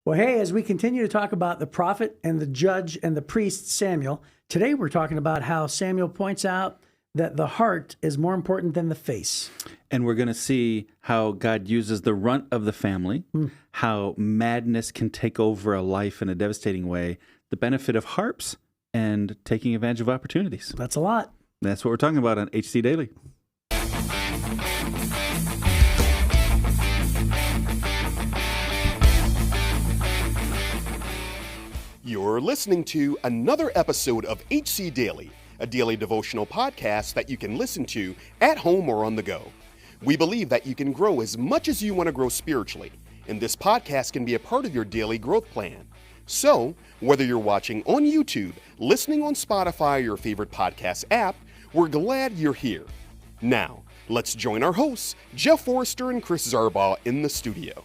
Well, hey, as we continue to talk about the prophet and the judge and the priest Samuel, today we're talking about how Samuel points out that the heart is more important than the face. And we're going to see how God uses the runt of the family, how madness can take over a life in a devastating way, the benefit of harps, and taking advantage of opportunities. That's a lot. That's what we're talking about on HC Daily. You're listening to another episode of HC Daily, a daily devotional podcast that you can listen to at home or on the go. We believe that you can grow as much as you want to grow spiritually, and this podcast can be a part of your daily growth plan. So, whether you're watching on YouTube, listening on Spotify or your favorite podcast app, we're glad you're here. Now, let's join our hosts, Jeff Forrester and Chris Zarbaugh, in the studio.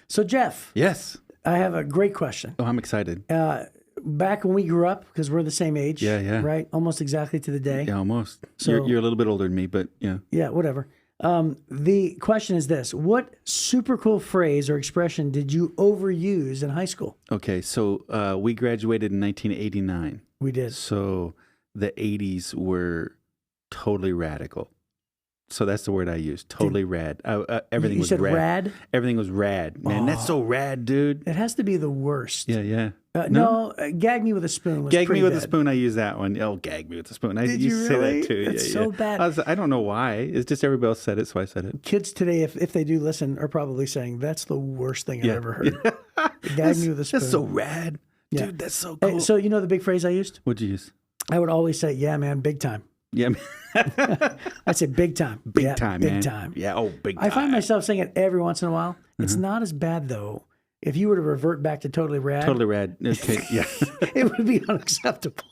So, Jeff. Yes. I have a great question. Oh, I'm excited. Back when we grew up, because we're the same age. Yeah. Right? Almost exactly to the day. Yeah, almost. So, you're a little bit older than me, but yeah. Yeah, whatever. The question is this. What super cool phrase or expression did you overuse in high school? Okay, so we graduated in 1989. We did. So the 80s were totally radical. So that's the word I used. Totally rad. Everything was said rad. rad? Everything was rad. Man, that's so rad, dude. It has to be the worst. Yeah. No, gag me with a spoon was Gag pretty me with bad. a spoon. I use that one. Oh, gag me with a spoon. Did you say really? that too. It's so bad. I don't know why. It's just everybody else said it, so I said it. Kids today, if they do listen, are probably saying, that's the worst thing I've ever heard. Gag me with a spoon. That's so rad. Yeah. Dude, that's so cool. Hey, so you know the big phrase I used? What'd you use? I would always say, yeah, man, big time. Yeah. I'd say big time. Big time, man. Big time. Yeah, big time. I find myself saying it every once in a while. It's not as bad, though. If you were to revert back to totally rad. Totally rad. Okay, yeah. It would be unacceptable.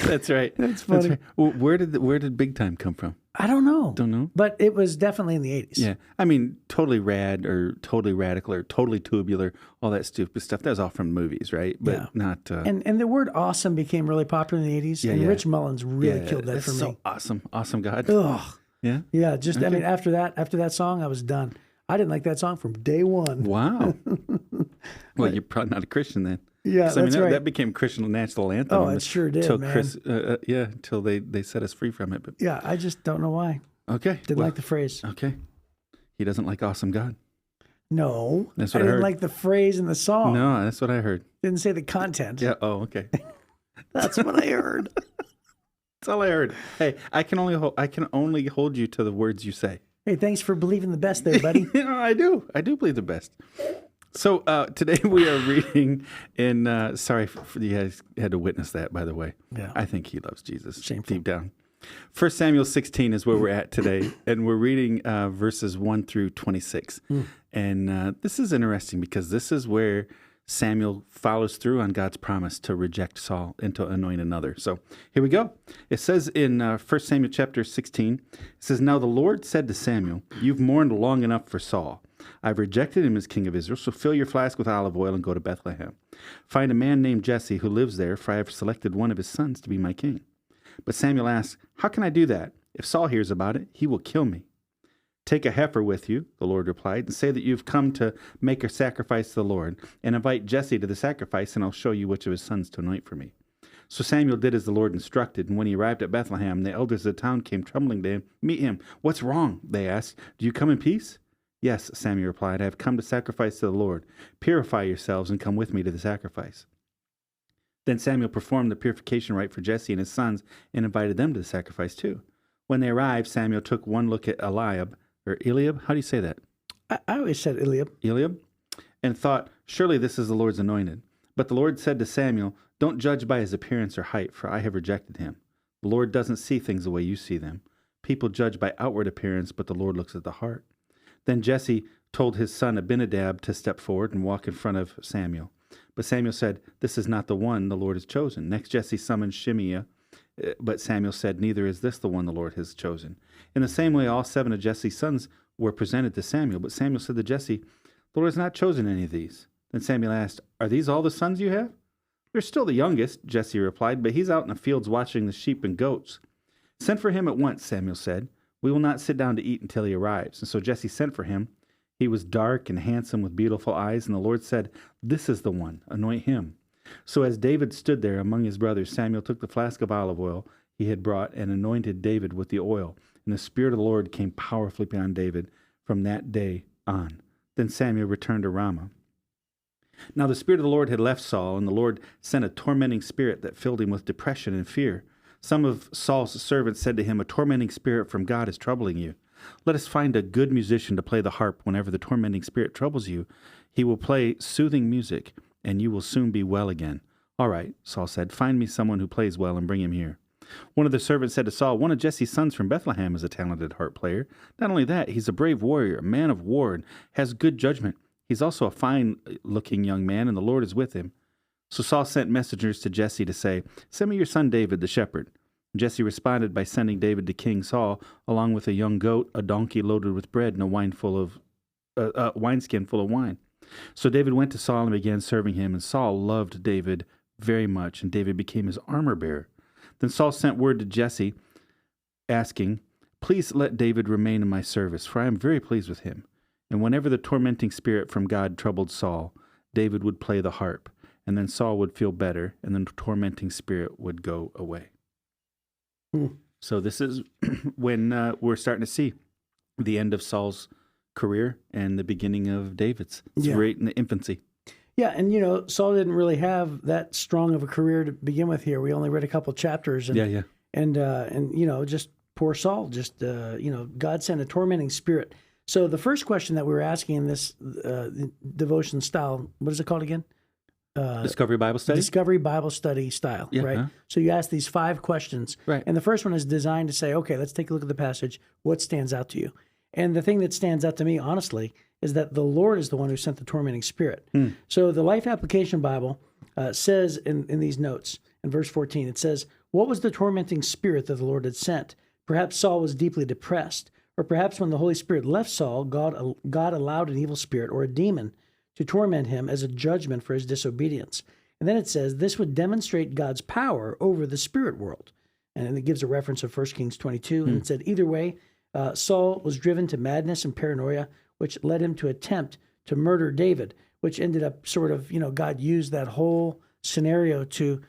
That's right. That's funny. Right. Well, where did big time come from? I don't know. Don't know. But it was definitely in the 80s. Yeah. I mean, totally rad or totally radical or totally tubular, all that stupid stuff. That was all from movies, right? But not... And the word awesome became really popular in the 80s. And Rich Mullins really killed that for me. So awesome. Awesome God. Ugh. Yeah? Yeah, just, I mean, after that song, I was done. I didn't like that song from day one. Wow. Well, you're probably not a Christian then. Yeah, that's right. That became Christian national anthem. Oh, it sure did, man. Until they set us free from it. But yeah, I just don't know why. Okay. Didn't like the phrase. Okay. He doesn't like awesome God. No. That's what I I didn't heard. like the phrase in the song. No, that's what I heard. Didn't say the content. Yeah. Oh, okay. That's what I heard. That's all I heard. Hey, I can only hold you to the words you say. Hey, thanks for believing the best there, buddy. I do believe the best. So today we are reading in, sorry for you guys had to witness that, by the way. Yeah. I think he loves Jesus. Shameful. Deep down. 1 Samuel 16 is where we're at today, and we're reading verses 1 through 26. And this is interesting because this is where Samuel follows through on God's promise to reject Saul and to anoint another. So here we go. It says in 1 Samuel chapter 16, it says, "Now the Lord said to Samuel, 'You've mourned long enough for Saul. I've rejected him as king of Israel, so fill your flask with olive oil and go to Bethlehem. Find a man named Jesse who lives there, for I have selected one of his sons to be my king.' But Samuel asked, 'How can I do that? If Saul hears about it, he will kill me.' 'Take a heifer with you,' the Lord replied, 'and say that you've come to make a sacrifice to the Lord, and invite Jesse to the sacrifice, and I'll show you which of his sons to anoint for me.' So Samuel did as the Lord instructed, and when he arrived at Bethlehem, the elders of the town came trembling to meet him. 'What's wrong?' they asked. 'Do you come in peace?' 'Yes,' Samuel replied, 'I have come to sacrifice to the Lord. Purify yourselves and come with me to the sacrifice.' Then Samuel performed the purification rite for Jesse and his sons and invited them to the sacrifice too. When they arrived, Samuel took one look at Eliab, how do you say that? I always said Eliab, and thought, 'Surely this is the Lord's anointed.' But the Lord said to Samuel, 'Don't judge by his appearance or height, for I have rejected him. The Lord doesn't see things the way you see them. People judge by outward appearance, but the Lord looks at the heart.' Then Jesse told his son Abinadab to step forward and walk in front of Samuel. But Samuel said, 'This is not the one the Lord has chosen.' Next Jesse summoned Shimea, but Samuel said, 'Neither is this the one the Lord has chosen.' In the same way, all 7 of Jesse's sons were presented to Samuel. But Samuel said to Jesse, 'The Lord has not chosen any of these.' Then Samuel asked, 'Are these all the sons you have?' 'You're still the youngest,' Jesse replied, 'but he's out in the fields watching the sheep and goats.' 'Send for him at once,' Samuel said. 'We will not sit down to eat until he arrives.' And so Jesse sent for him. He was dark and handsome with beautiful eyes, and the Lord said, "This is the one, anoint him." So as David stood there among his brothers, Samuel took the flask of olive oil he had brought and anointed David with the oil. And the Spirit of the Lord came powerfully upon David from that day on. Then Samuel returned to Ramah. Now the Spirit of the Lord had left Saul, and the Lord sent a tormenting spirit that filled him with depression and fear. Some of Saul's servants said to him, "A tormenting spirit from God is troubling you. Let us find a good musician to play the harp whenever the tormenting spirit troubles you. He will play soothing music, and you will soon be well again." "All right," Saul said, "find me someone who plays well and bring him here." One of the servants said to Saul, "One of Jesse's sons from Bethlehem is a talented harp player. Not only that, he's a brave warrior, a man of war, and has good judgment. He's also a fine-looking young man, and the Lord is with him." So Saul sent messengers to Jesse to say, "Send me your son David, the shepherd." Jesse responded by sending David to King Saul, along with a young goat, a donkey loaded with bread, and a wineskin full of wine. So David went to Saul and began serving him, and Saul loved David very much, and David became his armor-bearer. Then Saul sent word to Jesse, asking, "Please let David remain in my service, for I am very pleased with him." And whenever the tormenting spirit from God troubled Saul, David would play the harp, and then Saul would feel better, and then the tormenting spirit would go away. So this is when we're starting to see the end of Saul's career and the beginning of David's. It's right in the infancy. Yeah, and Saul didn't really have that strong of a career to begin with here. We only read a couple chapters. And, and just poor Saul, God sent a tormenting spirit. So the first question that we were asking in this devotion style, what is it called again? Discovery Bible Study? Discovery Bible Study style, right? Huh? So you ask these 5 questions. Right. And the first one is designed to say, okay, let's take a look at the passage. What stands out to you? And the thing that stands out to me, honestly, is that the Lord is the one who sent the tormenting spirit. So the Life Application Bible says in these notes, in verse 14, it says, "What was the tormenting spirit that the Lord had sent? Perhaps Saul was deeply depressed. Or perhaps when the Holy Spirit left Saul, God allowed an evil spirit or a demon to torment him as a judgment for his disobedience." And then it says, this would demonstrate God's power over the spirit world. And it gives a reference of 1 Kings 22. And it said, either way, Saul was driven to madness and paranoia, which led him to attempt to murder David, which ended up sort of, God used that whole scenario to,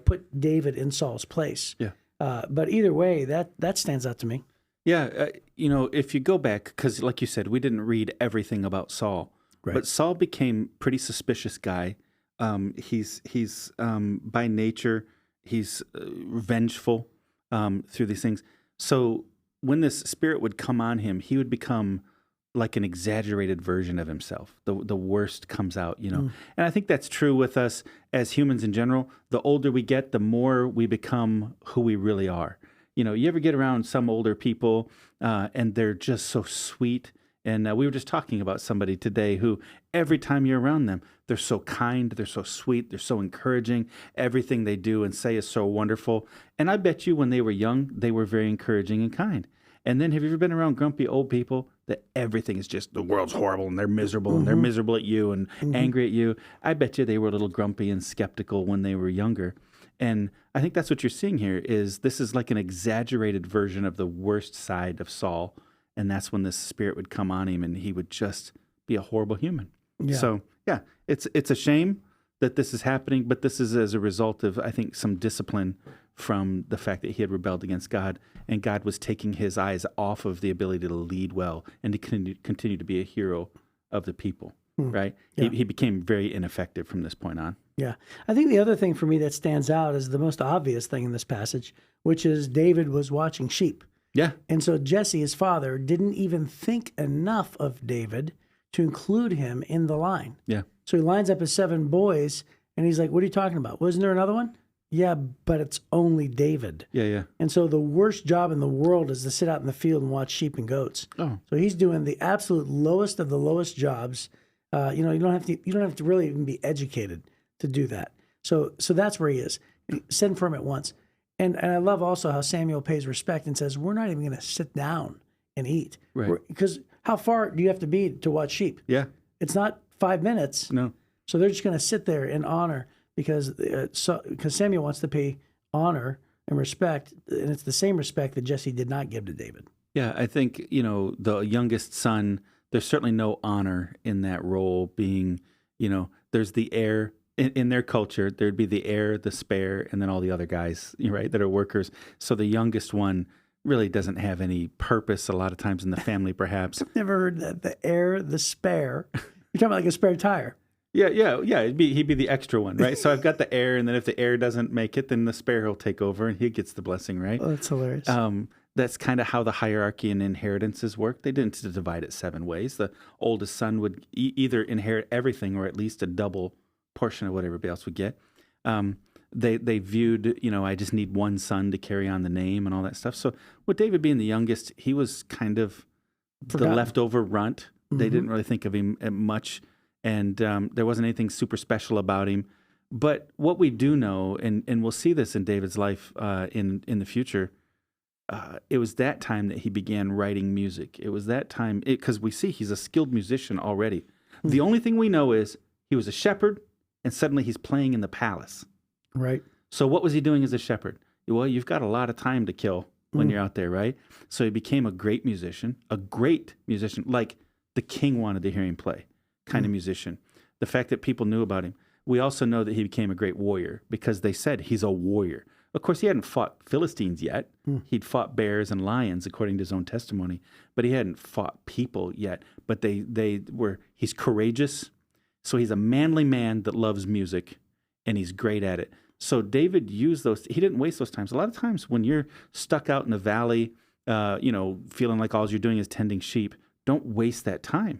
put David in Saul's place. Yeah. But either way, that stands out to me. Yeah. If you go back, because like you said, we didn't read everything about Saul. Right. But Saul became a pretty suspicious guy. He's by nature, he's vengeful through these things. So when this spirit would come on him, he would become like an exaggerated version of himself. The worst comes out, And I think that's true with us as humans in general. The older we get, the more we become who we really are. You ever get around some older people and they're just so sweet. And we were just talking about somebody today who every time you're around them, they're so kind, they're so sweet, they're so encouraging. Everything they do and say is so wonderful. And I bet you when they were young, they were very encouraging and kind. And then have you ever been around grumpy old people that everything is just the world's horrible and they're miserable and they're miserable at you and angry at you? I bet you they were a little grumpy and skeptical when they were younger. And I think that's what you're seeing here is this is like an exaggerated version of the worst side of Saul. And that's when this spirit would come on him and he would just be a horrible human. Yeah. So, yeah, it's a shame that this is happening, but this is as a result of, I think, some discipline from the fact that he had rebelled against God, and God was taking his eyes off of the ability to lead well and to continue to be a hero of the people, right? Yeah. He became very ineffective from this point on. Yeah. I think the other thing for me that stands out is the most obvious thing in this passage, which is David was watching sheep. Yeah. And so Jesse, his father, didn't even think enough of David to include him in the line. Yeah. So he lines up his 7 boys, and he's like, what are you talking about? Wasn't there another one? Yeah, but it's only David. Yeah. And so the worst job in the world is to sit out in the field and watch sheep and goats. Oh. So he's doing the absolute lowest of the lowest jobs. You don't have to really even be educated to do that. So that's where he is. Send for him at once. And I love also how Samuel pays respect and says, we're not even going to sit down and eat. Right. Because how far do you have to be to watch sheep? Yeah. It's not 5 minutes. No. So they're just going to sit there in honor because Samuel wants to pay honor and respect. And it's the same respect that Jesse did not give to David. Yeah, I think, the youngest son, there's certainly no honor in that role being, there's the heir. In their culture, there'd be the heir, the spare, and then all the other guys, right, that are workers. So the youngest one really doesn't have any purpose a lot of times in the family, perhaps. Never heard that. The heir, the spare. You're talking about like a spare tire. Yeah. He'd be the extra one, right? So I've got the heir, and then if the heir doesn't make it, then the spare will take over, and he gets the blessing, right? Oh, that's hilarious. That's kind of how the hierarchy and inheritances work. They didn't divide it 7 ways. The oldest son would either inherit everything or at least a double portion of what everybody else would get. They viewed, I just need one son to carry on the name and all that stuff. So with David being the youngest, he was kind of the leftover runt. They didn't really think of him much, and there wasn't anything super special about him. But what we do know, and we'll see this in David's life in the future, it was that time that he began writing music. It was that time, because we see he's a skilled musician already. The only thing we know is he was a shepherd, and suddenly he's playing in the palace. Right. So what was he doing as a shepherd? Well, you've got a lot of time to kill when you're out there, right? So he became a great musician, like the king wanted to hear him play, kind of musician. The fact that people knew about him. We also know that he became a great warrior because they said he's a warrior. Of course, he hadn't fought Philistines yet. He'd fought bears and lions, according to his own testimony, but he hadn't fought people yet. But he's courageous. So he's a manly man that loves music, and he's great at it. So David used those. He didn't waste those times. A lot of times when you're stuck out in the valley, feeling like all you're doing is tending sheep, don't waste that time.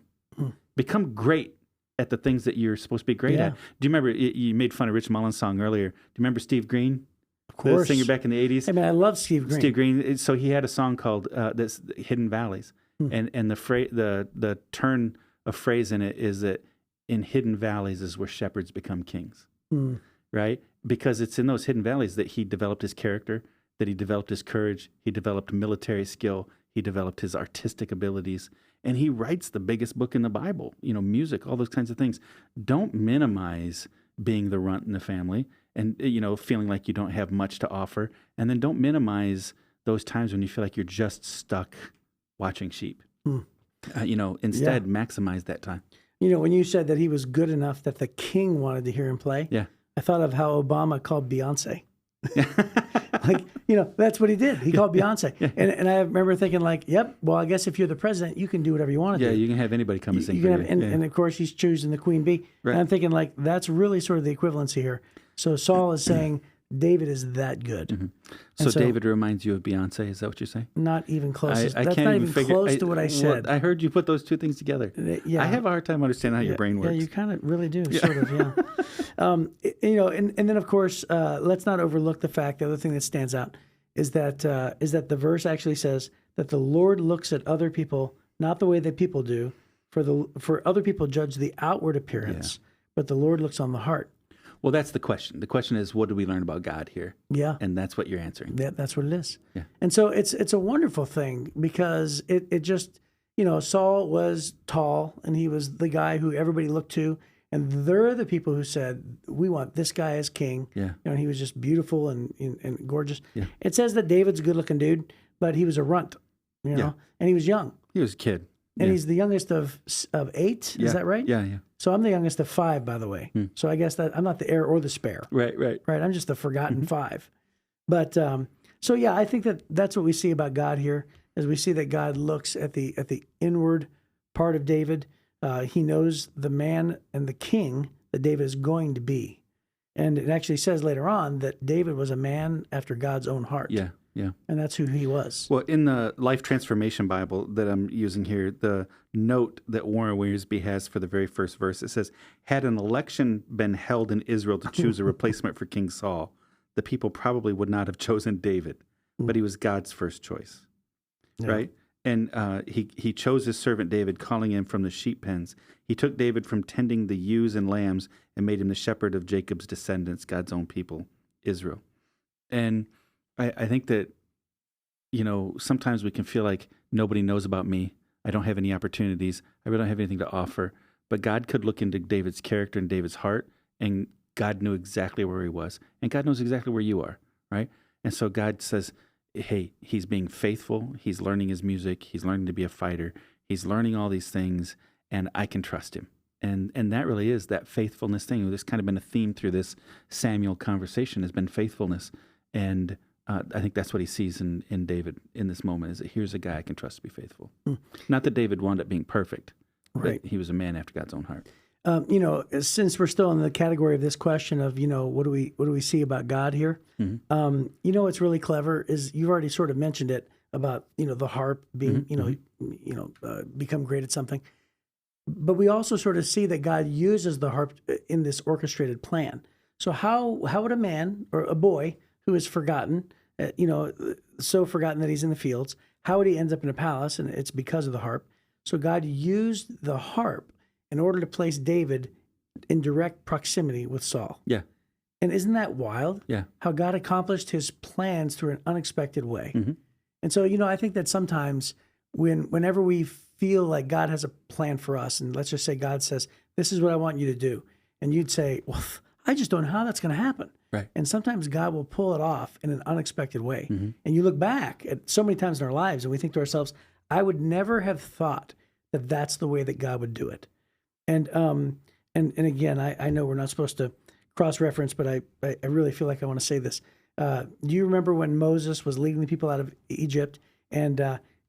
Become great at the things that you're supposed to be great at. Do you remember, you made fun of Rich Mullen's song earlier. Do you remember Steve Green? Of course. The singer back in the 80s? I mean, I love Steve Green. Steve Green. So he had a song called this Hidden Valleys. And the turn of phrase in it is that in hidden valleys is where shepherds become kings, right? Because it's in those hidden valleys that he developed his character, that he developed his courage, he developed military skill, he developed his artistic abilities, and he writes the biggest book in the Bible, music, all those kinds of things. Don't minimize being the runt in the family and, feeling like you don't have much to offer. And then don't minimize those times when you feel like you're just stuck watching sheep. Instead, maximize that time. When you said that he was good enough that the king wanted to hear him play, I thought of how Obama called Beyonce. That's what he did. He called Beyonce. And I remember thinking well, I guess if you're the president, you can do whatever you want to do. Yeah, you can have anybody come and sing for you. And of course, he's choosing the queen bee. Right. And I'm thinking that's really sort of the equivalency here. So Saul is saying David is that good. So David reminds you of Beyonce. Is that what you're saying? Not even close. I That's can't not even even close to what I said. I heard you put those two things together. I have a hard time understanding how your brain works. Yeah, you kind of really do, sort of, yeah. And then, of course, let's not overlook the fact, the other thing that stands out is that the verse actually says that the Lord looks at other people, not the way that people do, for other people judge the outward appearance, but the Lord looks on the heart. Well, that's the question. The question is, what do we learn about God here? Yeah. And that's what you're answering. Yeah, that's what it is. Yeah. And so it's a wonderful thing because it just, Saul was tall and he was the guy who everybody looked to. And they're the people who said, we want this guy as king. Yeah. And he was just beautiful and gorgeous. Yeah. It says that David's a good looking dude, but he was a runt, and he was young. He was a kid. And he's the youngest of 8. Is that right? Yeah. So I'm the youngest of 5, by the way. So I guess that I'm not the heir or the spare. Right. I'm just the forgotten 5. But I think that's what we see about God here, is we see that God looks at the inward part of David. He knows the man and the king that David is going to be. And it actually says later on that David was a man after God's own heart. Yeah. And that's who he was. Well, in the Life Transformation Bible that I'm using here, the note that Warren Wiersbe has for the very first verse, it says, had an election been held in Israel to choose a replacement for King Saul, the people probably would not have chosen David, but he was God's first choice, right? And he chose his servant David, calling him from the sheep pens. He took David from tending the ewes and lambs and made him the shepherd of Jacob's descendants, God's own people, Israel. And I think that, sometimes we can feel like nobody knows about me. I don't have any opportunities. I really don't have anything to offer. But God could look into David's character and David's heart, and God knew exactly where he was. And God knows exactly where you are, right? And so God says, hey, he's being faithful. He's learning his music. He's learning to be a fighter. He's learning all these things, and I can trust him. And that really is that faithfulness thing. This kind of been a theme through this Samuel conversation has been faithfulness. And I think that's what he sees in David in this moment, is that here's a guy I can trust to be faithful. Not that David wound up being perfect, Right. but he was a man after God's own heart. Since we're still in the category of this question of, what do we see about God here? What's really clever is you've already sort of mentioned it about, the harp being, become great at something. But we also sort of see that God uses the harp in this orchestrated plan. So how would a man or a boy who is forgotten, so forgotten that he's in the fields, how would he end up in a palace? And it's because of the harp. So God used the harp in order to place David in direct proximity with Saul. Yeah. And isn't that wild? Yeah. How God accomplished his plans through an unexpected way. And so, I think that sometimes whenever we feel like God has a plan for us, and let's just say God says, this is what I want you to do. And you'd say, well, I just don't know how that's going to happen. Right. And sometimes God will pull it off in an unexpected way. And you look back at so many times in our lives and we think to ourselves, I would never have thought that that's the way that God would do it. And again, I know we're not supposed to cross-reference, but I really feel like I want to say this. Do you remember when Moses was leading the people out of Egypt, and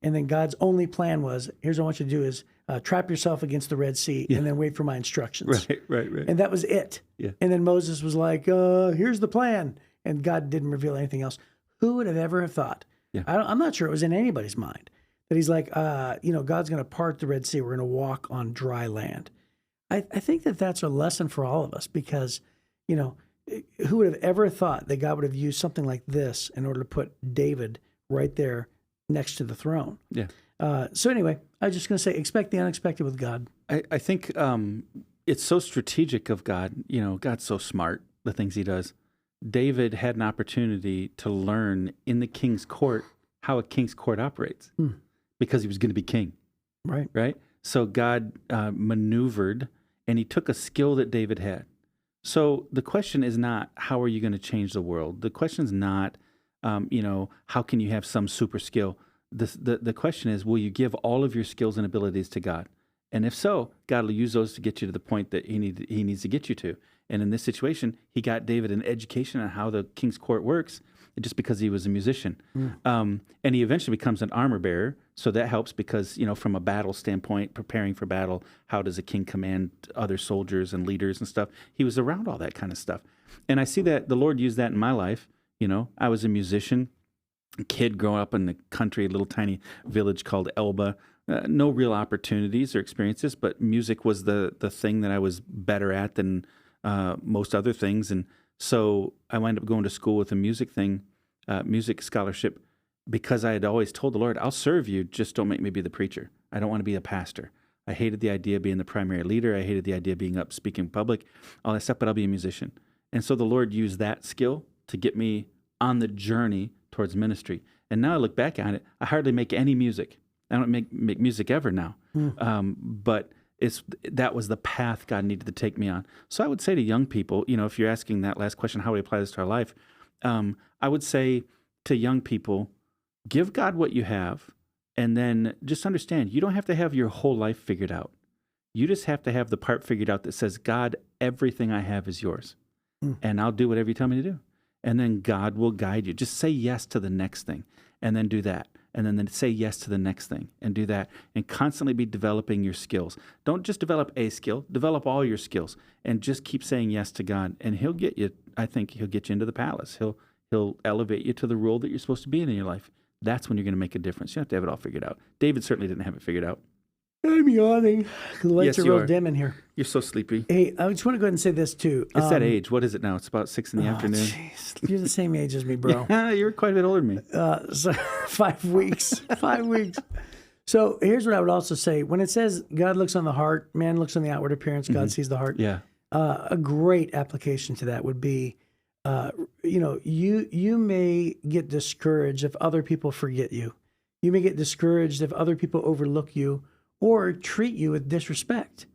then God's only plan was, here's what I want you to do is trap yourself against the Red Sea and then wait for my instructions. Right. And that was it. Yeah. And then Moses was like, here's the plan. And God didn't reveal anything else. Who would have ever have thought? Yeah. I'm not sure it was in anybody's mind that he's like, God's going to part the Red Sea. We're going to walk on dry land. I think that that's a lesson for all of us because, who would have ever thought that God would have used something like this in order to put David right there next to the throne? Yeah. So anyway, I was just going to say, expect the unexpected with God. I think it's so strategic of God. God's so smart, the things he does. David had an opportunity to learn in the king's court how a king's court operates because he was going to be king. Right? So God maneuvered, and he took a skill that David had. So the question is not, how are you going to change the world? The question is not, how can you have some super skill? The question is, will you give all of your skills and abilities to God? And if so, God will use those to get you to the point that he needs to get you to. And in this situation, he got David an education on how the king's court works, just because he was a musician. And he eventually becomes an armor bearer. So that helps because, from a battle standpoint, preparing for battle, how does a king command other soldiers and leaders and stuff? He was around all that kind of stuff. And I see that the Lord used that in my life. I was a musician, a kid growing up in the country, a little tiny village called Elba. No real opportunities or experiences, but music was the thing that I was better at than most other things. And so I wound up going to school with a music scholarship, because I had always told the Lord, I'll serve you, just don't make me be the preacher. I don't want to be a pastor. I hated the idea of being the primary leader. I hated the idea of being up speaking in public, all that stuff, but I'll be a musician. And so the Lord used that skill to get me on the journey towards ministry. And now I look back on it, I hardly make any music. I don't make music ever now. But that was the path God needed to take me on. So I would say to young people, if you're asking that last question, how do we apply this to our life? I would say to young people, give God what you have, and then just understand you don't have to have your whole life figured out. You just have to have the part figured out that says, God, everything I have is yours, and I'll do whatever you tell me to do. And then God will guide you. Just say yes to the next thing, and then do that. And then say yes to the next thing and do that, and constantly be developing your skills. Don't just develop a skill, develop all your skills, and just keep saying yes to God. And he'll get you, I think he'll get you into the palace. He'll elevate you to the role that you're supposed to be in your life. That's when you're going to make a difference. You don't have to have it all figured out. David certainly didn't have it figured out. I'm yawning. The lights are real dim in here. You're so sleepy. Hey, I just want to go ahead and say this too. It's that age. What is it now? It's about 6 in the afternoon. Geez. You're the same age as me, bro. You're quite a bit older than me. So 5 weeks. 5 weeks. So here's what I would also say. When it says God looks on the heart, man looks on the outward appearance, God sees the heart. Yeah. A great application to that would be, you may get discouraged if other people forget you. You may get discouraged if other people overlook you or treat you with disrespect.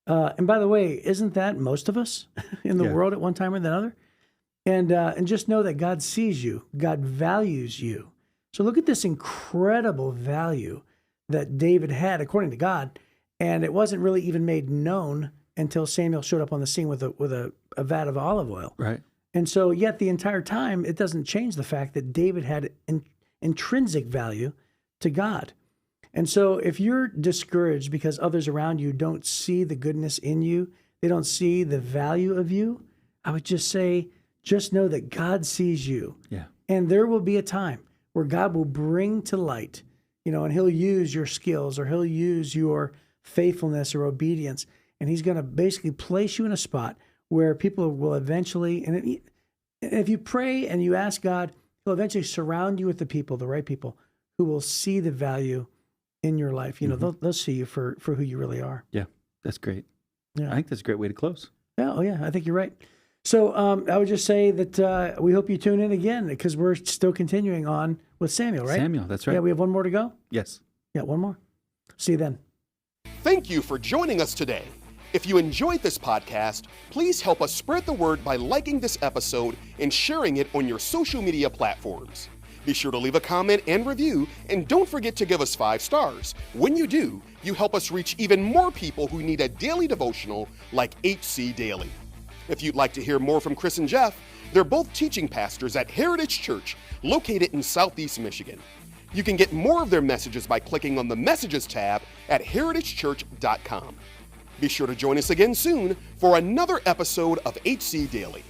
And by the way, isn't that most of us in the world at one time or another? And just know that God sees you. God values you. So look at this incredible value that David had according to God, and it wasn't really even made known until Samuel showed up on the scene with a vat of olive oil. Right. And so, yet the entire time, it doesn't change the fact that David had intrinsic value to God. And so, if you're discouraged because others around you don't see the goodness in you, they don't see the value of you, I would just say, just know that God sees you. Yeah. And there will be a time where God will bring to light, and he'll use your skills, or he'll use your faithfulness or obedience. And he's going to basically place you in a spot where people will eventually, and if you pray and you ask God, he'll eventually surround you with the right people who will see the value in your life. They'll see you for who you really are. Yeah, that's great. Yeah. I think that's a great way to close. Yeah, oh yeah, I think you're right. So I would just say that we hope you tune in again, because we're still continuing on with Samuel, right? Samuel, that's right. Yeah, we have one more to go? Yes. Yeah, one more. See you then. Thank you for joining us today. If you enjoyed this podcast, please help us spread the word by liking this episode and sharing it on your social media platforms. Be sure to leave a comment and review, and don't forget to give us 5 stars. When you do, you help us reach even more people who need a daily devotional like HC Daily. If you'd like to hear more from Chris and Jeff, they're both teaching pastors at Heritage Church, located in Southeast Michigan. You can get more of their messages by clicking on the Messages tab at heritagechurch.com. Be sure to join us again soon for another episode of HC Daily.